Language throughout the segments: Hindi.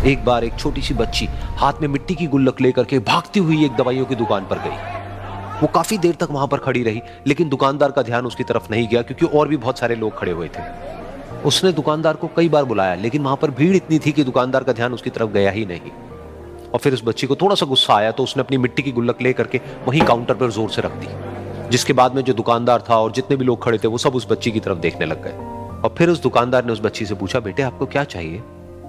एक बार एक छोटी सी बच्ची हाथ में मिट्टी की गुल्लक लेकर के भागती हुई एक दवाइयों की दुकान पर गई। वो काफी देर तक वहां पर खड़ी रही, लेकिन दुकानदार का ध्यान उसकी तरफ नहीं गया क्योंकि और भी बहुत सारे लोग खड़े हुए थे। उसने दुकानदार को कई बार बुलाया, लेकिन वहां पर भीड़ इतनी थी कि दुकानदार का ध्यान उसकी तरफ गया ही नहीं। और फिर उस बच्ची को थोड़ा सा गुस्सा आया तो उसने अपनी मिट्टी की गुल्लक लेकर के वहीं काउंटर पर जोर से रख दी, जिसके बाद में जो दुकानदार था और जितने भी लोग खड़े थे वो सब उस बच्ची की तरफ देखने लग गए। और फिर उस दुकानदार ने उस बच्ची से पूछा, बेटे आपको क्या चाहिए?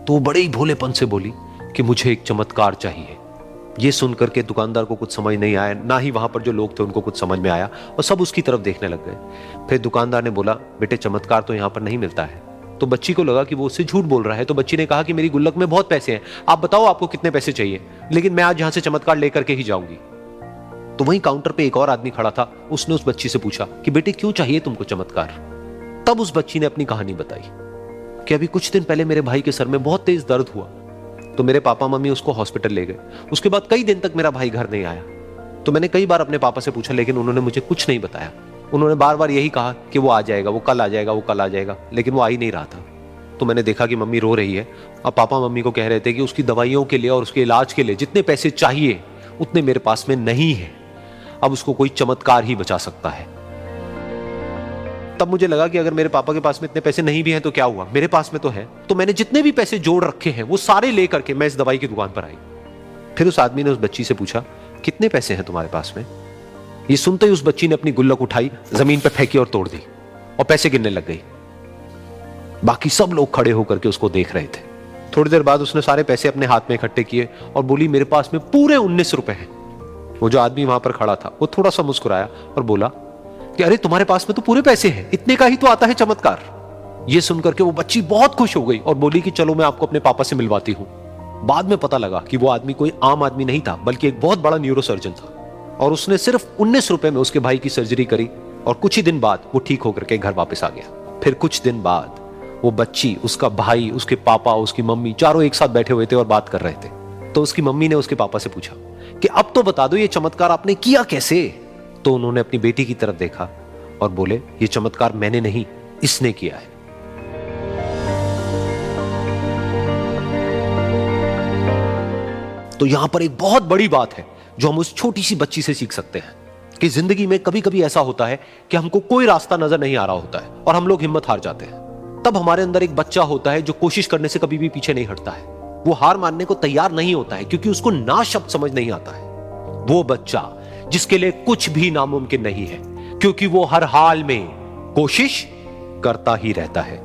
तो वो बड़े ही भोलेपन से बोली कि मुझे एक चमत्कार चाहिए। ये सुनकर के दुकानदार को कुछ समझ नहीं आया, ना ही वहां पर जो लोग थे उनको कुछ समझ में आया, और सब उसकी तरफ देखने लग गए। फिर दुकानदार ने बोला, बेटे चमत्कार तो यहाँ पर नहीं मिलता है। तो बच्ची को लगा कि वो उससे झूठ बोल रहा है, तो बच्ची ने कहा कि मेरी गुल्लक में बहुत पैसे हैं, आप बताओ आपको कितने पैसे चाहिए, लेकिन मैं आज यहां से चमत्कार लेकर के ही जाऊंगी। तो वहीं काउंटर पे एक और आदमी खड़ा था, उसने उस बच्ची से पूछा कि बेटे क्यों चाहिए तुमको चमत्कार? तब उस बच्ची ने अपनी कहानी बताई कि अभी कुछ दिन पहले मेरे भाई के सर में बहुत तेज दर्द हुआ, तो मेरे पापा मम्मी उसको हॉस्पिटल ले गए। उसके बाद कई दिन तक मेरा भाई घर नहीं आया। तो मैंने कई बार अपने पापा से पूछा, लेकिन उन्होंने मुझे कुछ नहीं बताया। उन्होंने बार बार यही कहा कि वो आ जाएगा, वो कल आ जाएगा, वो कल आ जाएगा, लेकिन वो आ ही नहीं रहा था। तो मैंने देखा कि मम्मी रो रही है, और पापा मम्मी को कह रहे थे कि उसकी दवाइयों के लिए और उसके इलाज के लिए जितने पैसे चाहिए उतने मेरे पास में नहीं है, अब उसको कोई चमत्कार ही बचा सकता है। तब मुझे लगा कि अगर मेरे पापा के पास में इतने पैसे नहीं भी हैं तो क्या हुआ, मेरे पास में तो है। तो मैंने जितने भी पैसे जोड़ रखे हैं वो सारे लेकर के मैं इस दवाई की दुकान पर आई। फिर उस आदमी ने उस बच्ची से पूछा, कितने पैसे हैं तुम्हारे पास में? ये सुनते ही उस बच्ची ने अपनी गुल्लक उठाई, जमीन पर फेंकी और तोड़ दी, और पैसे गिनने लग गई। बाकी सब लोग खड़े होकर के उसको देख रहे थे। थोड़ी देर बाद उसने सारे पैसे अपने हाथ में इकट्ठे किए और बोली, मेरे पास में पूरे 19 रुपए हैं। वो जो आदमी वहां पर खड़ा था वो थोड़ा सा मुस्कुराया और बोला कि अरे तुम्हारे पास में तो पूरे पैसे हैं, इतने का ही तो आता है चमत्कार। ये सुनकर के वो बच्ची बहुत खुश हो गई और बोली कि चलो मैं आपको अपने पापा से मिलवाती हूं। बाद में पता लगा कि वो आदमी कोई आम आदमी नहीं था, बल्कि एक बहुत बड़ा न्यूरोसर्जन था, और उसने सिर्फ 19 रुपए में उसके भाई की सर्जरी करी, और कुछ ही दिन बाद वो ठीक होकर के घर वापस आ गया। फिर कुछ दिन बाद वो बच्ची, उसका भाई, उसके पापा, उसकी मम्मी चारों एक साथ बैठे हुए थे और बात कर रहे थे। तो उसकी मम्मी ने उसके पापा से पूछा कि अब तो बता दो ये चमत्कार आपने किया कैसे? तो उन्होंने अपनी बेटी की तरफ देखा और बोले, ये चमत्कार मैंने नहीं, इसने किया है। तो यहां पर एक बहुत बड़ी बात है जो हम उस छोटी सी बच्ची से सीख सकते हैं कि जिंदगी में कभी कभी ऐसा होता है कि हमको कोई रास्ता नजर नहीं आ रहा होता है और हम लोग हिम्मत हार जाते हैं। तब हमारे अंदर एक बच्चा होता है जो कोशिश करने से कभी भी पीछे नहीं हटता है। वो हार मानने को तैयार नहीं होता है क्योंकि उसको ना शब्द समझ नहीं आता है। वो बच्चा जिसके लिए कुछ भी नामुमकिन नहीं है, क्योंकि वो हर हाल में कोशिश करता ही रहता है।